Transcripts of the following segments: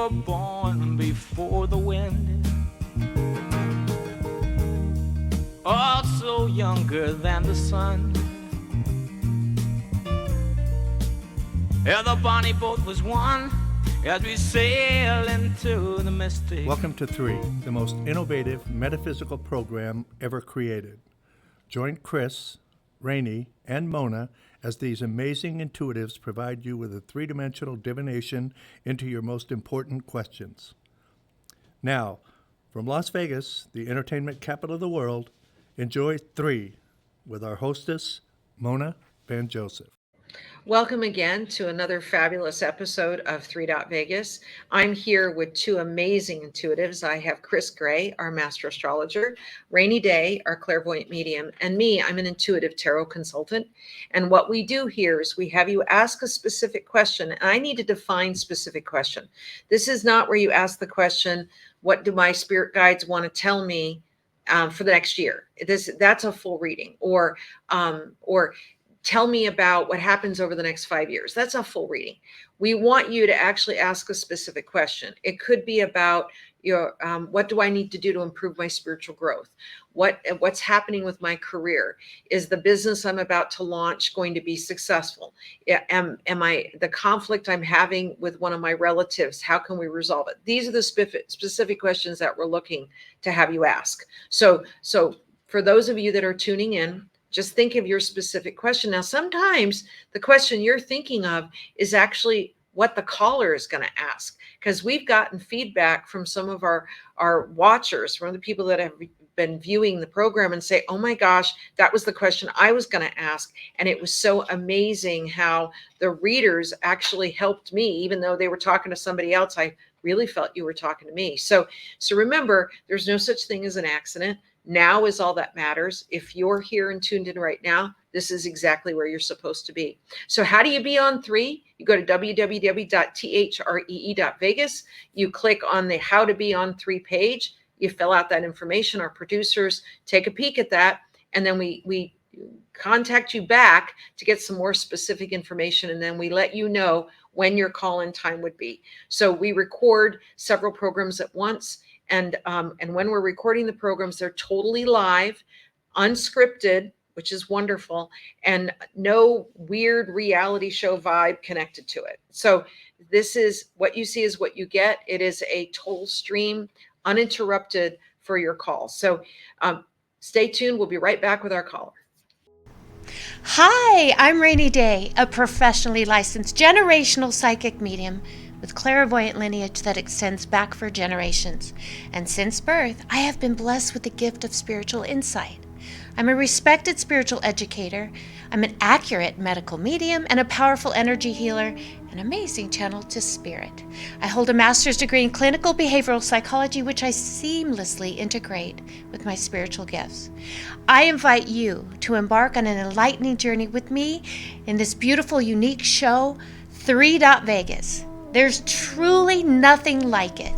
were born before the wind, also younger than the sun. Yeah, the bonnie boat was one as we sail into the mystic. Welcome to 3, the most innovative metaphysical program ever created. Join Chris, Rainey, and Mona as these amazing intuitives provide you with a three-dimensional divination into your most important questions. Now, from Las Vegas, the entertainment capital of the world, enjoy 3 with our hostess, Mona Van Joseph. Welcome again to another fabulous episode of 3 Vegas. I'm here with two amazing intuitives. I have Chris Gray, our master astrologer, Rainy Day, our clairvoyant medium, and me, I'm an intuitive tarot consultant. And what we do here is we have you ask a specific question, and I need to define specific question. This is not where you ask the question, what do my spirit guides want to tell me for the next year? That's a full reading, or tell me about what happens over the next 5 years. That's a full reading. We want you to actually ask a specific question. It could be about your what do I need to do to improve my spiritual growth? What's happening with my career? Is the business I'm about to launch going to be successful? Am I the conflict I'm having with one of my relatives? How can we resolve it? These are the specific questions that we're looking to have you ask. So for those of you that are tuning in, just think of your specific question. Now, sometimes the question you're thinking of is actually what the caller is going to ask, because we've gotten feedback from some of our watchers, from the people that have been viewing the program, and say, oh my gosh, that was the question I was going to ask. And it was so amazing how the readers actually helped me, even though they were talking to somebody else. I really felt you were talking to me. So remember, there's no such thing as an accident. Now is all that matters. If you're here and tuned in right now, this is exactly where you're supposed to be. So how do you be on 3? You go to www.three.vegas. You click on the How to Be on 3 page. You fill out that information. Our producers take a peek at that, and then we contact you back to get some more specific information, and then we let you know when your call-in time would be. So we record several programs at once. And when we're recording the programs, they're totally live, unscripted, which is wonderful, and no weird reality show vibe connected to it. So this is what you see is what you get. It is a total stream, uninterrupted for your call. So stay tuned. We'll be right back with our caller. Hi, I'm Rainy Day, a professionally licensed generational psychic medium with clairvoyant lineage that extends back for generations. And since birth, I have been blessed with the gift of spiritual insight. I'm a respected spiritual educator. I'm an accurate medical medium and a powerful energy healer, an amazing channel to spirit. I hold a master's degree in clinical behavioral psychology, which I seamlessly integrate with my spiritual gifts. I invite you to embark on an enlightening journey with me in this beautiful, unique show, 3 Vegas. There's truly nothing like it.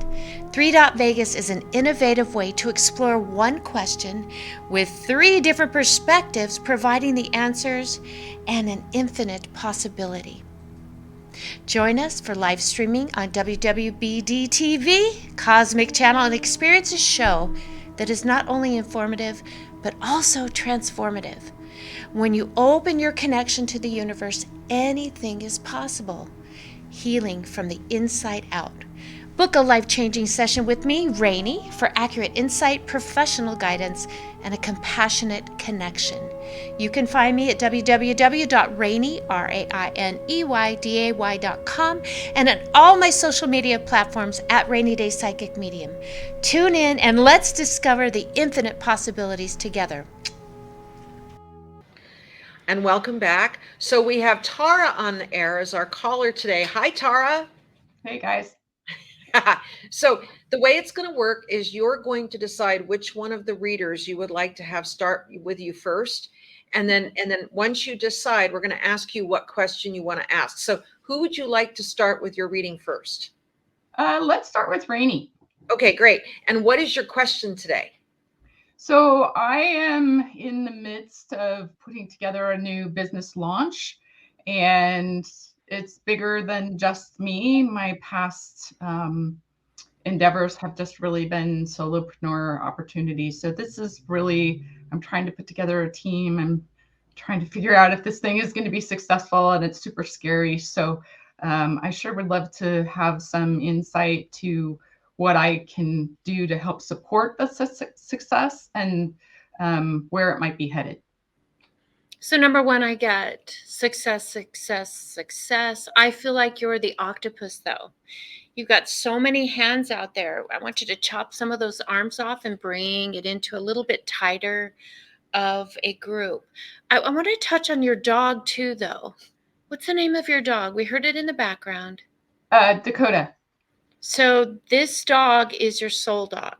3 Vegas is an innovative way to explore one question with 3 different perspectives, providing the answers and an infinite possibility. Join us for live streaming on WWDBTV, Cosmic Channel, and experience a show that is not only informative, but also transformative. When you open your connection to the universe, anything is possible. Healing from the inside out. Book a life-changing session with me, Rainy, for accurate insight, professional guidance, and a compassionate connection. You can find me at www.raineyday.com and on all my social media platforms at Rainy Day Psychic Medium. Tune in and let's discover the infinite possibilities together. And welcome back. So we have Tara on the air as our caller today. Hi, Tara. Hey, guys. So the way it's going to work is you're going to decide which one of the readers you would like to have start with you first. And then once you decide, we're going to ask you what question you want to ask. So who would you like to start with your reading first? Let's start with Rainy. Okay, great. And what is your question today? So I am in the midst of putting together a new business launch, and it's bigger than just me. My past endeavors have just really been solopreneur opportunities. So this is really, I'm trying to put together a team and trying to figure out if this thing is going to be successful, and it's super scary. So I sure would love to have some insight to what I can do to help support the success and where it might be headed. So number one, I get success, success, success. I feel like you're the octopus, though. You've got so many hands out there. I want you to chop some of those arms off and bring it into a little bit tighter of a group. I want to touch on your dog too, though. What's the name of your dog? We heard it in the background. Dakota. So this dog is your soul dog.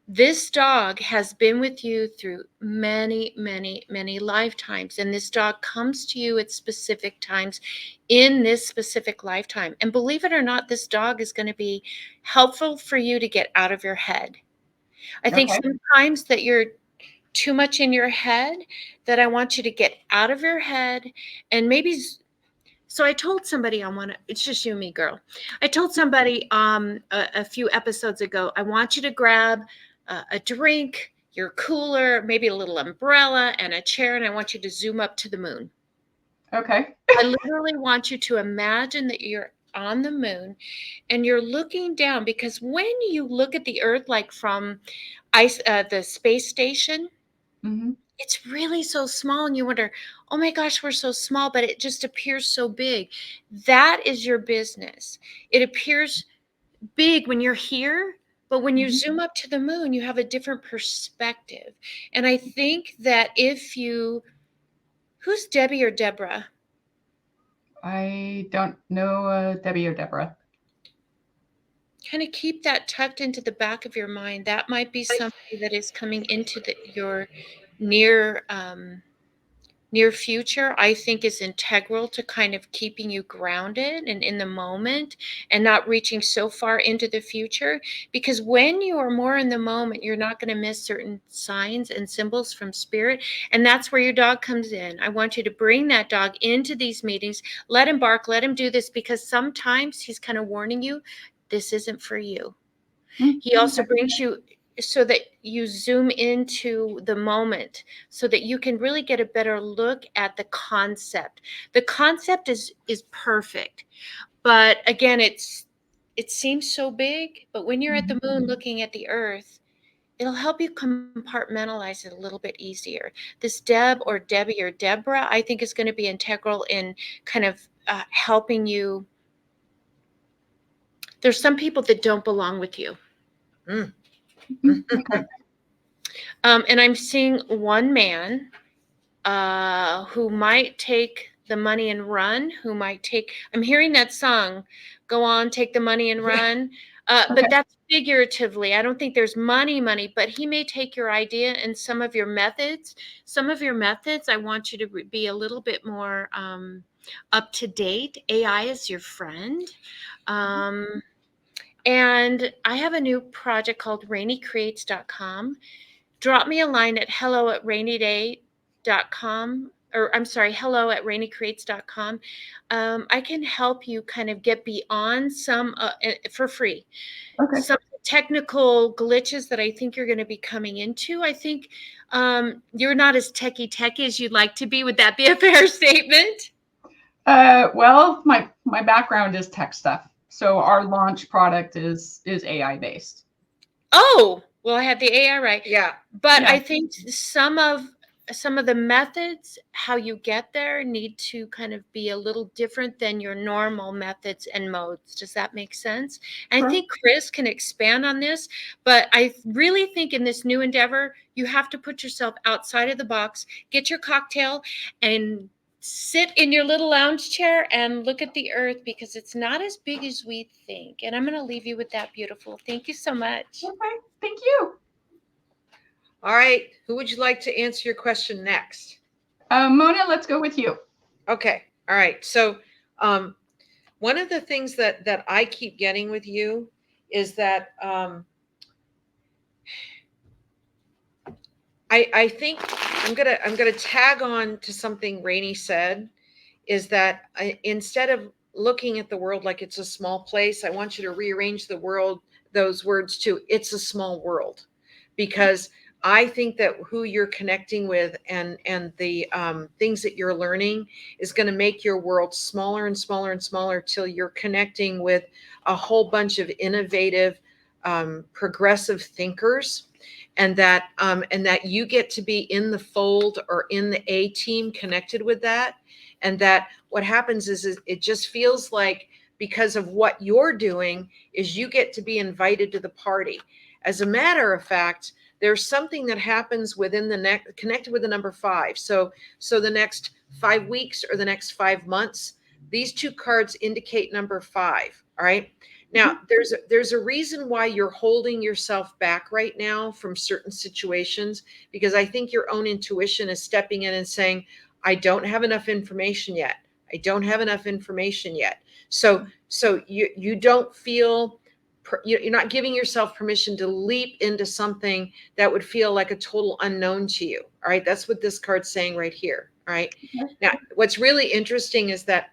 This dog has been with you through many, many, many lifetimes. And this dog comes to you at specific times in this specific lifetime. And believe it or not, this dog is going to be helpful for you to get out of your head. I think Okay. sometimes that you're too much in your head, that I want you to get out of your head and maybe. So I told somebody it's just you and me, girl. I told somebody a few episodes ago, I want you to grab a drink, your cooler, maybe a little umbrella and a chair, and I want you to zoom up to the moon. Okay. I literally want you to imagine that you're on the moon and you're looking down, because when you look at the Earth, like from the space station, Mm-hmm. it's really so small and you wonder, oh my gosh, we're so small, but it just appears so big. That is your business. It appears big when you're here, but when you Mm-hmm. zoom up to the moon, you have a different perspective. And I think that who's Debbie or Deborah? I don't know Debbie or Deborah. Kind of keep that tucked into the back of your mind. That might be somebody that is coming into your near near future. I think is integral to kind of keeping you grounded and in the moment and not reaching so far into the future, because when you are more in the moment, you're not going to miss certain signs and symbols from spirit. And that's where your dog comes in. I want you to bring that dog into these meetings. Let him bark, let him do this, because sometimes he's kind of warning you, this isn't for you. He also brings you so that you zoom into the moment so that you can really get a better look at the concept. The concept is perfect. But again, it seems so big, but when you're at the moon looking at the Earth, it'll help you compartmentalize it a little bit easier. This Deb or Debbie or Deborah, I think, is going to be integral in kind of helping you. There's some people that don't belong with you. Okay. And I'm seeing one man who might take the money and run, I'm hearing that song, Go On, Take the Money and Run. Okay. But that's figuratively. I don't think there's money, but he may take your idea and some of your methods. Some of your methods, I want you to be a little bit more up to date. AI is your friend. And I have a new project called rainycreates.com. Drop me a line at hello@rainyday.com, or I'm sorry, hello@rainycreates.com. I can help you kind of get beyond some for free. Okay. Some technical glitches that I think you're going to be coming into. I think you're not as techy as you'd like to be. Would that be a fair statement? Well, my background is tech stuff. So our launch product is AI based. Oh, well, I had the AI right. Yeah. But Yeah. I think some of the methods, how you get there, need to kind of be a little different than your normal methods and modes. Does that make sense? And I Sure. think Chris can expand on this, but I really think in this new endeavor, you have to put yourself outside of the box, get your cocktail, and sit in your little lounge chair and look at the Earth, because it's not as big as we think. And I'm going to leave you with that, beautiful. Thank you so much. Okay. Thank you. All right. Who would you like to answer your question next? Mona, let's go with you. Okay. All right. So one of the things that I keep getting with you is that I think I'm gonna tag on to something Rainey said, is that instead of looking at the world like it's a small place, I want you to rearrange the world, those words to it's a small world, because I think that who you're connecting with and the things that you're learning is going to make your world smaller and smaller and smaller till you're connecting with a whole bunch of innovative, progressive thinkers, and that you get to be in the fold or in the A team connected with that, and that what happens is it just feels like because of what you're doing is you get to be invited to the party. As a matter of fact, there's something that happens within the next connected with the number 5. So the next 5 weeks or the next 5 months, these two cards indicate number 5. All right. Now, there's a reason why you're holding yourself back right now from certain situations, because I think your own intuition is stepping in and saying, I don't have enough information yet. I don't have enough information yet. So you don't feel you're not giving yourself permission to leap into something that would feel like a total unknown to you. All right, that's what this card's saying right here. All right. Now, what's really interesting is that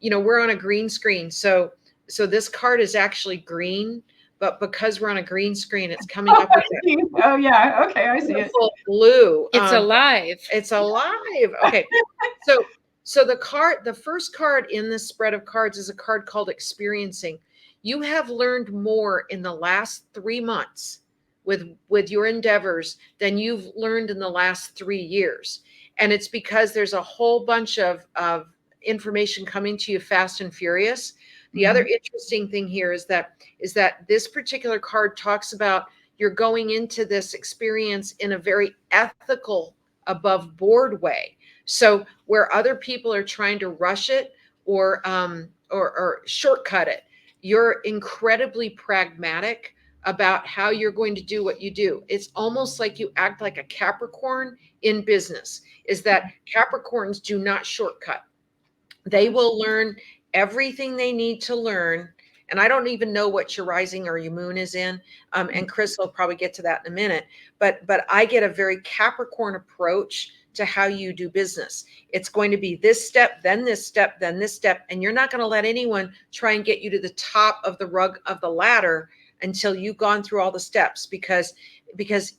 we're on a green screen. So this card is actually green, but because we're on a green screen, it's coming up with Oh yeah, okay, I see it. beautiful blue. It's alive. It's alive. Okay. So the first card in this spread of cards is a card called experiencing. You have learned more in the last 3 months with your endeavors than you've learned in the last 3 years. And it's because there's a whole bunch of information coming to you fast and furious. The other interesting thing here is that this particular card talks about you're going into this experience in a very ethical, above board way. So where other people are trying to rush it or shortcut it, you're incredibly pragmatic about how you're going to do what you do. It's almost like you act like a Capricorn in business, is that Capricorns do not shortcut. They will learn everything they need to learn. And I don't even know what your rising or your moon is in. And Chris will probably get to that in a minute. But I get a very Capricorn approach to how you do business. It's going to be this step, then this step, then this step. And you're not going to let anyone try and get you to the top of the rug of the ladder until you've gone through all the steps, because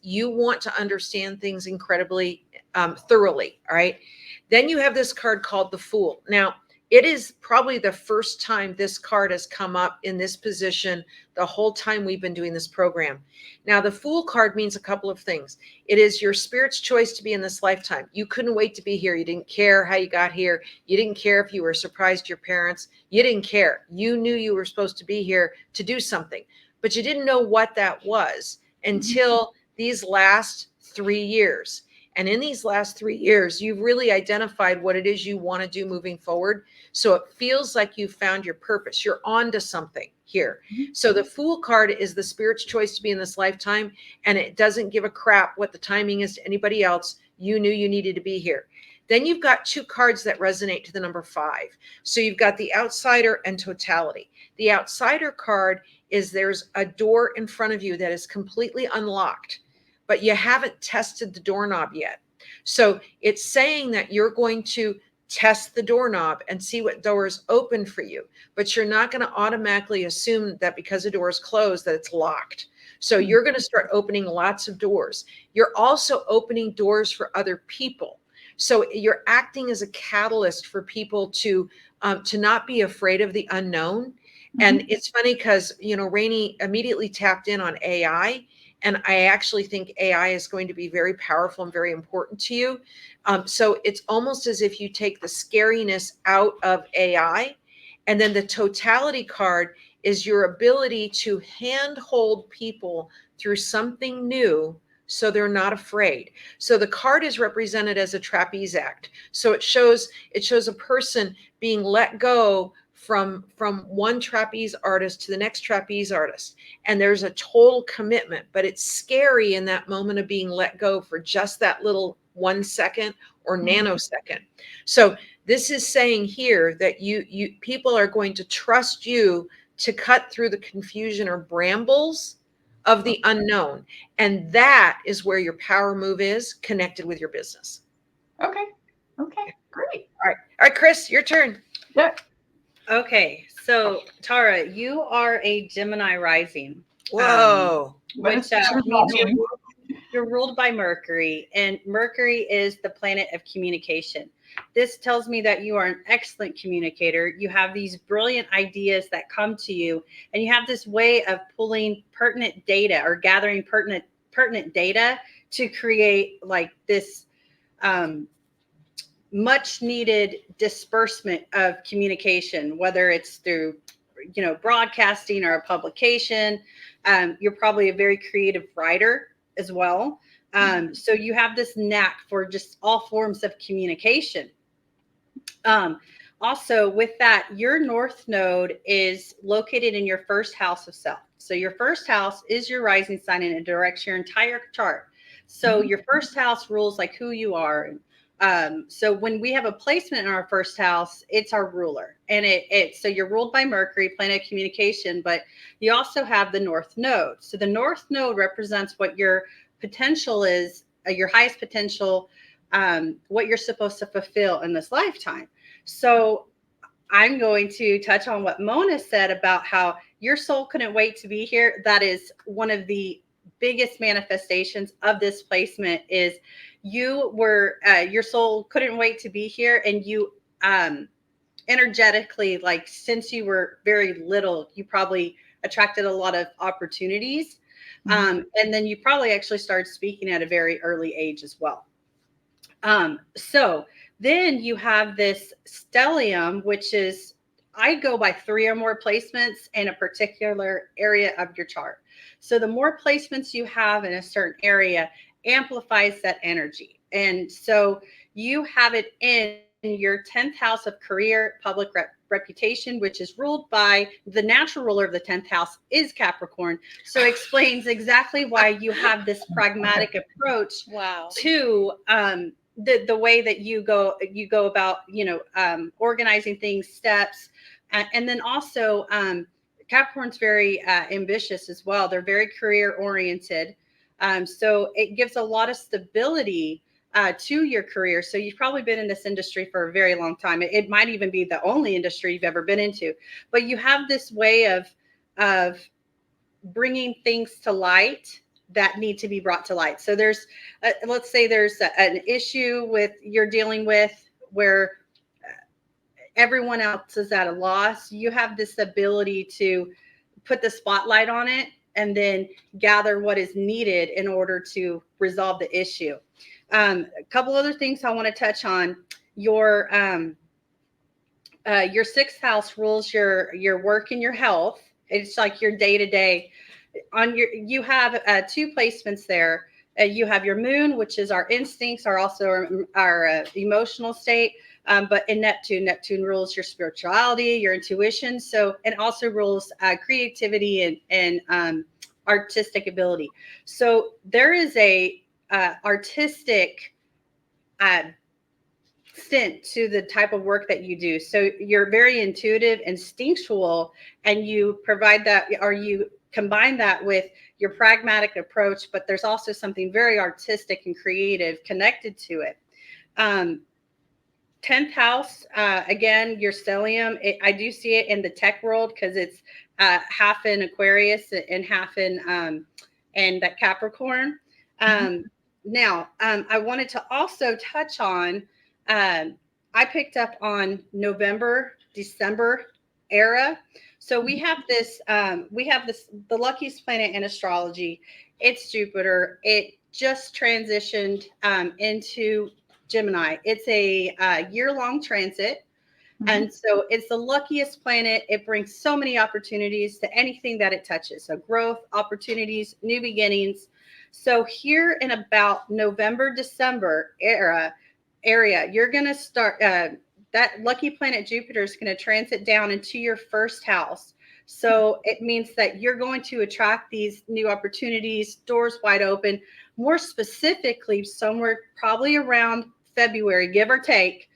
you want to understand things incredibly thoroughly. All right. Then you have this card called the Fool. Now, it is probably the first time this card has come up in this position the whole time we've been doing this program. Now, the Fool card means a couple of things. It is your spirit's choice to be in this lifetime. You couldn't wait to be here. You didn't care how you got here. You didn't care if you were surprised your parents. You didn't care. You knew you were supposed to be here to do something, but you didn't know what that was until these last 3 years. And in these last 3 years, you've really identified what it is you want to do moving forward. So it feels like you found your purpose. You're on to something here. So the Fool card is the spirit's choice to be in this lifetime. And it doesn't give a crap what the timing is to anybody else. You knew you needed to be here. Then you've got 2 cards that resonate to the number 5. So you've got the Outsider and Totality. The Outsider card is there's a door in front of you that is completely unlocked, but you haven't tested the doorknob yet. So it's saying that you're going to test the doorknob and see what doors open for you, but you're not going to automatically assume that because a door is closed that it's locked. So you're going to start opening lots of doors. You're also opening doors for other people. So you're acting as a catalyst for people to not be afraid of the unknown. And it's funny because, Rainey immediately tapped in on AI. And I actually think AI is going to be very powerful and very important to you. So it's almost as if you take the scariness out of AI. And then the Totality card is your ability to handhold people through something new so they're not afraid. So the card is represented as a trapeze act. So it shows a person being let go from one trapeze artist to the next trapeze artist. And there's a total commitment, but it's scary in that moment of being let go for just that little 1 second or nanosecond. So this is saying here that you people are going to trust you to cut through the confusion or brambles of the unknown. And that is where your power move is connected with your business. Okay, great. All right. All right, Chris, your turn. Yeah. Okay, so Tara, you are a Gemini rising. Whoa. What Which does that means mean? you're ruled by Mercury, and Mercury is the planet of communication. This tells me that you are an excellent communicator. You have these brilliant ideas that come to you, and you have this way of pulling pertinent data or gathering pertinent data to create like this um, much needed disbursement of communication, whether it's through broadcasting or a publication. You're probably a very creative writer as well. So you have this knack for just all forms of communication. Also, with that, your North Node is located in your first house of self. So your first house is your rising sign and it directs your entire chart. So your first house rules like who you are. So when we have a placement in our first house, it's our ruler, and so you're ruled by Mercury, planet of communication, but you also have the North Node. So the North Node represents what your potential is, your highest potential, what you're supposed to fulfill in this lifetime. So I'm going to touch on what Mona said about how your soul couldn't wait to be here. That is one of the biggest manifestations of this placement is you were your soul couldn't wait to be here, and you energetically, like since you were very little, you probably attracted a lot of opportunities. And then you probably actually started speaking at a very early age as well. So then you have this stellium, which is, I go by 3 or more placements in a particular area of your chart. So the more placements you have in a certain area amplifies that energy. And so you have it in your 10th house of career, public reputation, which is ruled by the natural ruler of the 10th house is Capricorn. So it explains exactly why you have this pragmatic approach Wow. to the way that you go about organizing things, steps, and then also Capricorn's very ambitious as well. They're very career oriented, so it gives a lot of stability to your career. So you've probably been in this industry for a very long time. It might even be the only industry you've ever been into, but you have this way of bringing things to light that need to be brought to light. So there's, let's say there's an issue with you're dealing with where everyone else is at a loss. You have this ability to put the spotlight on it and then gather what is needed in order to resolve the issue. A couple other things I want to touch on. Your 6th house rules your work and your health. It's like your day to day. You have 2 placements there. You have your moon, which is our instincts, our emotional state. But in Neptune rules your spirituality, your intuition. So it also rules creativity and artistic ability. So there is a artistic stint to the type of work that you do. So you're very intuitive, instinctual, and you provide that, or you combine that with your pragmatic approach, but there's also something very artistic and creative connected to it. 10th house, again, your stellium, I do see it in the tech world because it's half in Aquarius and half in that Capricorn. Now, I wanted to also touch on, I picked up on November, December era. So we have this, the luckiest planet in astrology. It's Jupiter. It just transitioned into Gemini. It's a year-long transit. And so it's the luckiest planet. It brings so many opportunities to anything that it touches. So growth, opportunities, new beginnings. So here in about November, December area, you're going to start, that lucky planet Jupiter is going to transit down into your first house. So it means that you're going to attract these new opportunities, doors wide open. More specifically, somewhere probably around February, give or take,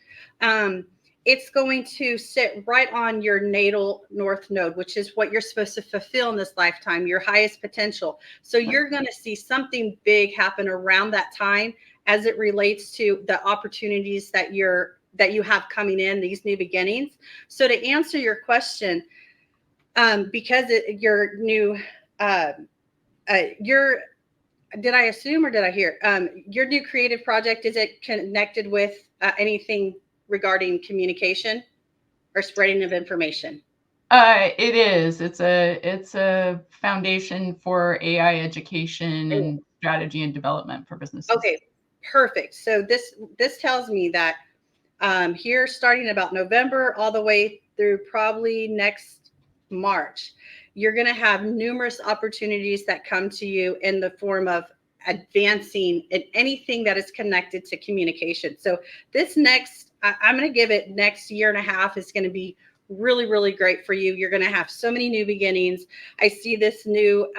it's going to sit right on your natal North Node, which is what you're supposed to fulfill in this lifetime, your highest potential. So you're going to see something big happen around that time as it relates to the opportunities that you're that you have coming in, these new beginnings. So to answer your question, because your new, your, did I assume or did I hear? Your new creative project, is it connected with anything regarding communication or spreading of information? It is. It's a foundation for AI education and strategy and development for businesses. Okay, perfect. So this tells me that here starting about November all the way through probably next March, you're going to have numerous opportunities that come to you in the form of advancing in anything that is connected to communication. So this next, I'm going to give it next year and a half is going to be really, really great for you. You're going to have so many new beginnings. I see this new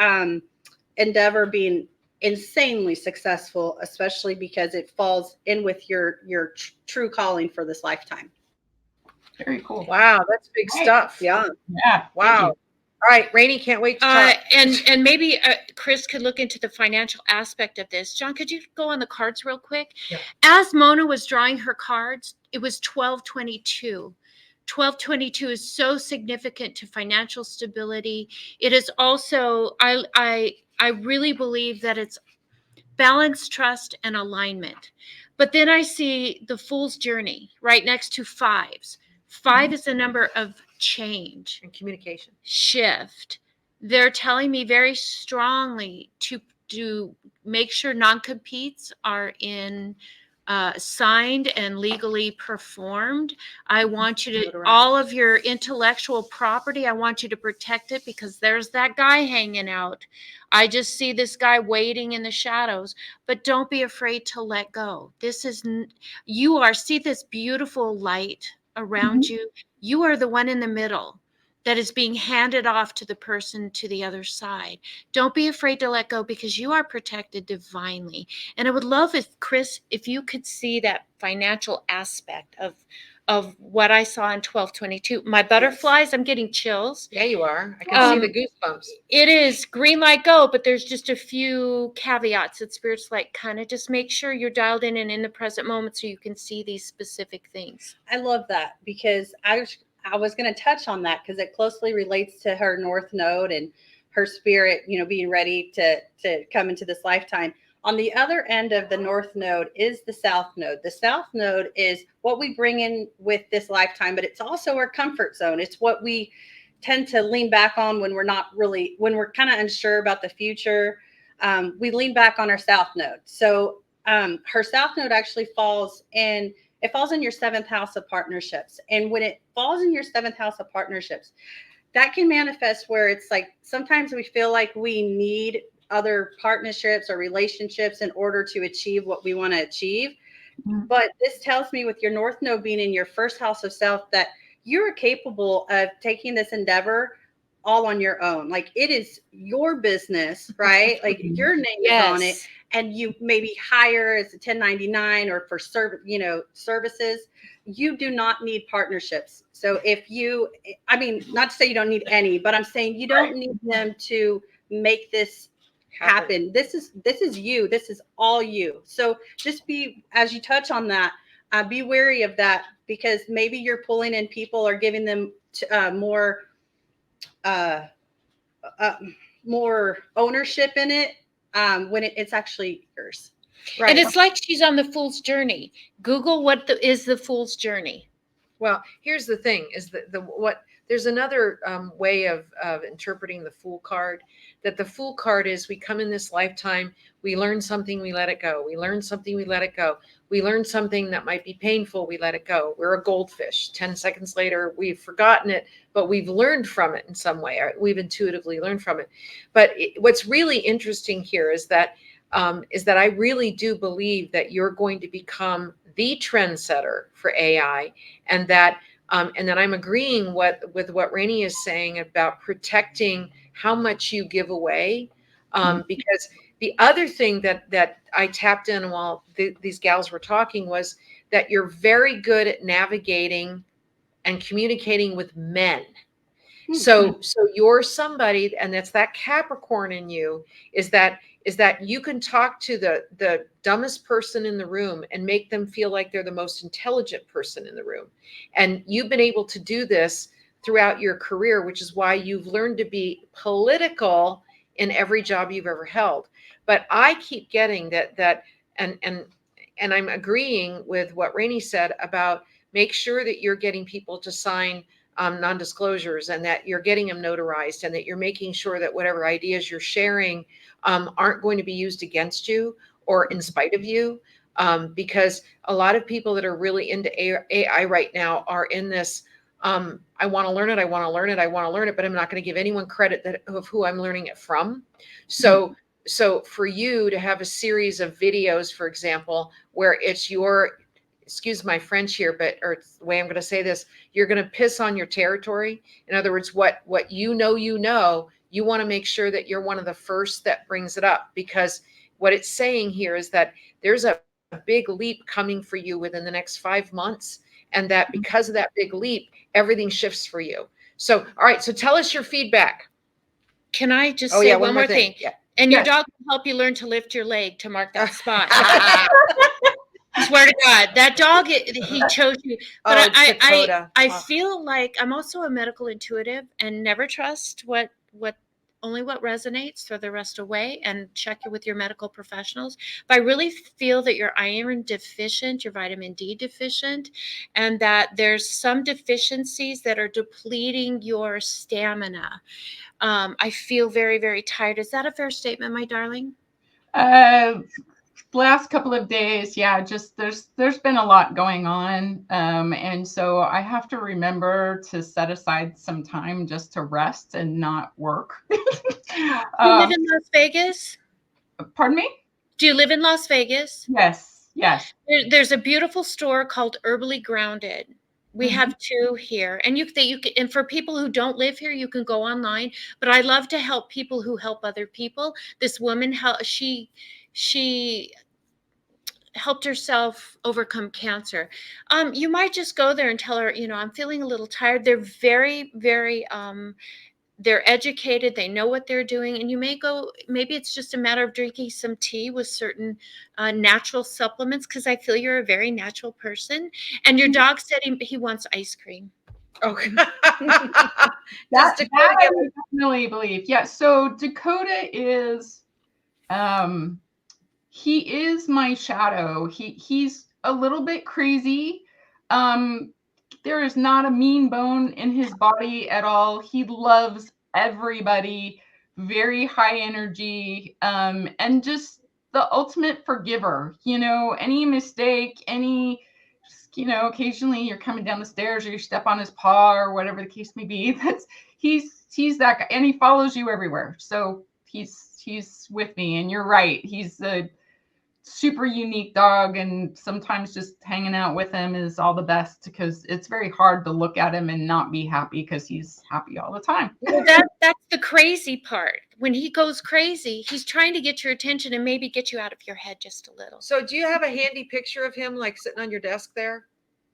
endeavor being insanely successful, especially because it falls in with your true calling for this lifetime. Very cool. Wow, that's big Right. stuff. Yeah. Yeah. Wow. All right, Rainey, can't wait to talk. And maybe Chris could look into the financial aspect of this. John, could you go on the cards real quick? Yeah. As Mona was drawing her cards, it was 1222. 1222 is so significant to financial stability. It is also, I really believe that it's balance, trust, and alignment. But then I see the Fool's Journey right next to fives. 5 is the number of change And communication. shift. They're telling me very strongly to make sure non-competes are in signed and legally performed. I want you to, all of your intellectual property, I want you to protect it, because there's that guy hanging out. I just see this guy waiting in the shadows, but don't be afraid to let go. This is, you are, see this beautiful light around you. You are the one in the middle that is being handed off to the person to the other side. Don't be afraid to let go, because you are protected divinely. And I would love if, Chris, if you could see that financial aspect of what I saw in 1222. My butterflies, I'm getting chills. Yeah, you are. I can see the goosebumps. It is green light go, but there's just a few caveats that Spirit's like, kind of just make sure you're dialed in and in the present moment so you can see these specific things. I love that, because I was going to touch on that because it closely relates to her North Node and her spirit, being ready to come into this lifetime. On the other end of the North Node is the South Node. The South Node is what we bring in with this lifetime, but it's also our comfort zone. It's what we tend to lean back on when we're kind of unsure about the future. We lean back on our South Node. So her South Node actually falls in your 7th house of partnerships. And when it falls in your 7th house of partnerships, that can manifest where it's like sometimes we feel like we need other partnerships or relationships in order to achieve what we want to achieve. Mm-hmm. But this tells me, with your North Node being in your 1st house of self, that you're capable of taking this endeavor all on your own. Like, it is your business, right? Like, your name is on it, and you maybe hire as a 1099 or for services. You do not need partnerships. So not to say you don't need any, but I'm saying you don't need them to make this happen. This is you. This is all you. So just as you touch on that, be wary of that, because maybe you're pulling in people or giving them more ownership in it when it's actually yours. Right. And it's like she's on the Fool's Journey. Google is the Fool's Journey. Well, here's the thing: is there's another way of interpreting the Fool card. That the Fool card is, we come in this lifetime, we learn something, we let it go. We learn something, we let it go. We learn something that might be painful, we let it go. We're a goldfish. 10 seconds later, we've forgotten it, but we've learned from it in some way. We've intuitively learned from it. But what's really interesting here is that I really do believe that you're going to become the trendsetter for AI, and that I'm agreeing with what Rainey is saying about protecting how much you give away, because the other thing that I tapped in while these gals were talking was that you're very good at navigating and communicating with men. So you're somebody, and that's that Capricorn in you, is that you can talk to the dumbest person in the room and make them feel like they're the most intelligent person in the room. And you've been able to do this throughout your career, which is why you've learned to be political in every job you've ever held. But I keep getting that and I'm agreeing with what Rainey said about make sure that you're getting people to sign non-disclosures, and that you're getting them notarized, and that you're making sure that whatever ideas you're sharing aren't going to be used against you or in spite of you. Because a lot of people that are really into AI right now are in this, I want to learn it, I want to learn it, I want to learn it, but I'm not going to give anyone credit of who I'm learning it from. So for you to have a series of videos, for example, where it's your, excuse my French here, but, or the way I'm going to say this, you're going to piss on your territory. In other words, what you know, you want to make sure that you're one of the first that brings it up, because what it's saying here is that there's a big leap coming for you within the next 5 months. And that because of that big leap, everything shifts for you. So, all right. So tell us your feedback. Can I just say one more thing? Yeah. And your Yes. dog will help you learn to lift your leg to mark that spot. Swear to God, that dog, he chose you. But I feel like I'm also a medical intuitive, and never trust only what resonates, throw the rest away and check it with your medical professionals. But I really feel that you're iron deficient, you're vitamin D deficient, and that there's some deficiencies that are depleting your stamina. I feel very, very tired. Is that a fair statement, my darling? Last couple of days, yeah, just there's been a lot going on, and so I have to remember to set aside some time just to rest and not work. Do you live in Las Vegas? Pardon me? Do you live in Las Vegas? Yes. There's a beautiful store called Herbally Grounded. We have two here, and you can, and for people who don't live here, you can go online. But I love to help people who help other people. This woman, she helped herself overcome cancer. You might just go there and tell her, I'm feeling a little tired. They're very, very they're educated, they know what they're doing, and you may go, maybe it's just a matter of drinking some tea with certain natural supplements, because I feel you're a very natural person. And your dog said he wants ice cream. Okay. That I definitely believe. Yeah. So Dakota is, he is my shadow. He's a little bit crazy. There is not a mean bone in his body at all. He loves everybody, very high energy, and just the ultimate forgiver. Any mistake, occasionally you're coming down the stairs or you step on his paw or whatever the case may be. He's that guy, and he follows you everywhere. So he's with me, and you're right. He's a super unique dog, and sometimes just hanging out with him is all the best, because it's very hard to look at him and not be happy, because he's happy all the time. Well, that's the crazy part. When he goes crazy, he's trying to get your attention and maybe get you out of your head just a little. So do you have a handy picture of him, like sitting on your desk there?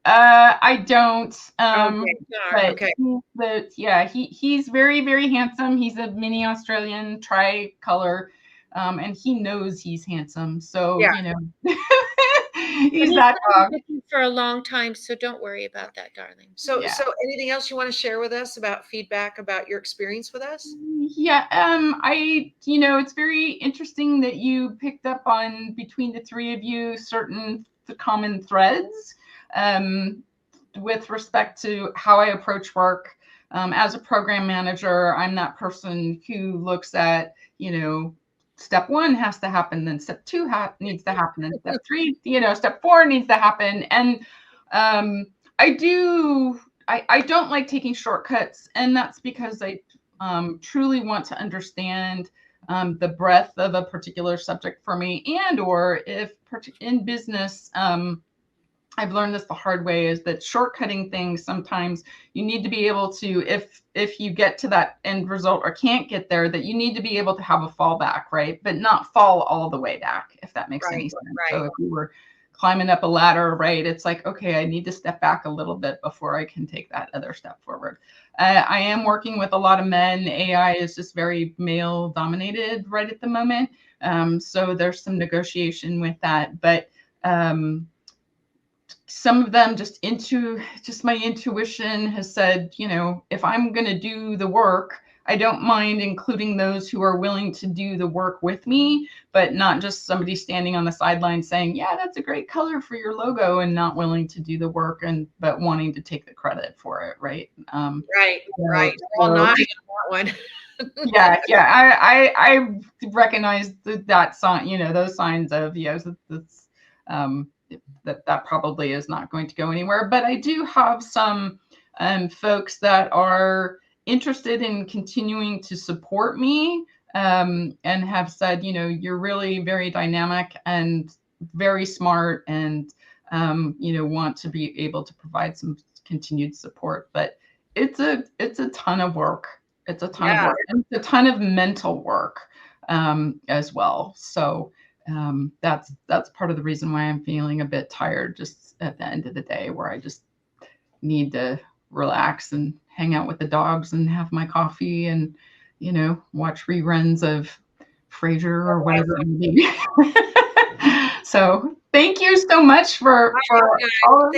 I don't. Okay. But yeah, he's very, very handsome. He's a mini Australian tricolor. And he knows he's handsome. So, Yeah. He's that dog. For a long time. So don't worry about that, darling. So anything else you want to share with us about feedback about your experience with us? Yeah. It's very interesting that you picked up on, between the three of you, the common threads, with respect to how I approach work. As a program manager, I'm that person who looks at, step 1 has to happen, then step 2 needs to happen, and step 3, step 4 needs to happen. And I don't like taking shortcuts, and that's because I truly want to understand the breadth of a particular subject for me, and or if in business, I've learned this the hard way, is that shortcutting things, sometimes you need to be able to, if you get to that end result or can't get there, that you need to be able to have a fallback, right? But not fall all the way back, if that makes any sense. Right. So if you were climbing up a ladder, right, it's like, okay, I need to step back a little bit before I can take that other step forward. I am working with a lot of men. AI is just very male dominated right at the moment. So there's some negotiation with that, but some of them just my intuition has said, if I'm going to do the work, I don't mind including those who are willing to do the work with me, but not just somebody standing on the sideline saying, yeah, that's a great color for your logo, and not willing to do the work but wanting to take the credit for it. Right. Right. Right. We're all nodding on that one. Yeah. I recognize that sign, those signs of, that's, that probably is not going to go anywhere. But I do have some folks that are interested in continuing to support me, and have said, you're really very dynamic and very smart, and want to be able to provide some continued support. But it's a ton of work. It's a ton of work, and it's a ton of mental work as well. So that's part of the reason why I'm feeling a bit tired just at the end of the day, where I just need to relax and hang out with the dogs and have my coffee and, watch reruns of Frasier or whatever it may be. So thank you so much for all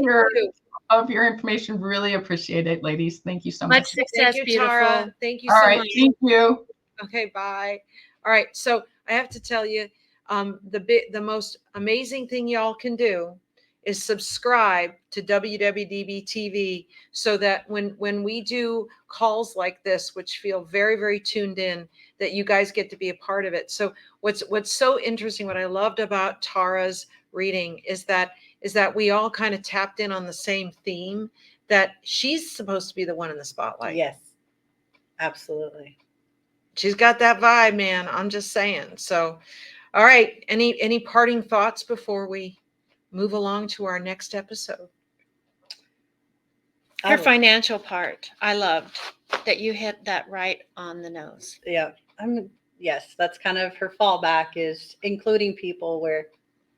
of your information. Really appreciate it, ladies. Thank you so much. Much success, Thank you, beautiful. Tara. Thank you All so right, much. thank you. Okay, bye. All right, so I have to tell you, the most amazing thing y'all can do is subscribe to WWDB TV, so that when we do calls like this, which feel very, very tuned in, that you guys get to be a part of it. So what's so interesting, what I loved about Tara's reading is that we all kind of tapped in on the same theme, that she's supposed to be the one in the spotlight. Yes, absolutely. She's got that vibe, man. I'm just saying. So, all right. Any parting thoughts before we move along to our next episode? Her financial part, I loved that you hit that right on the nose. Yeah, yes, that's kind of her fallback, is including people where,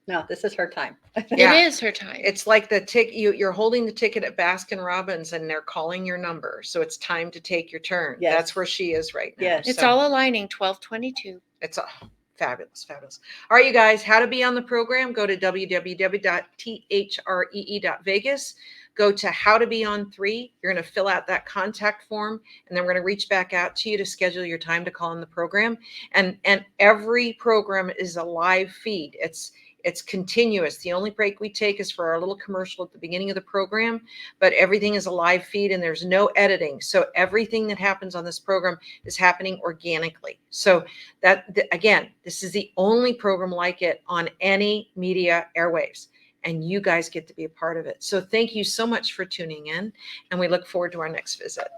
no, this is her time. Yeah. It is her time. It's like the you're holding the ticket at Baskin Robbins and they're calling your number. So it's time to take your turn. Yes. That's where she is right now. Yes. It's So all aligning. 1222. it's fabulous, fabulous. All right, you guys, how to be on the program, go to www.three.vegas. Go to How to Be on 3. You're going to fill out that contact form, and then we're going to reach back out to you to schedule your time to call on the program. And every program is a live feed. It's continuous. The only break we take is for our little commercial at the beginning of the program, but everything is a live feed and there's no editing. So everything that happens on this program is happening organically. So again, this is the only program like it on any media airwaves, and you guys get to be a part of it. So thank you so much for tuning in, and we look forward to our next visit.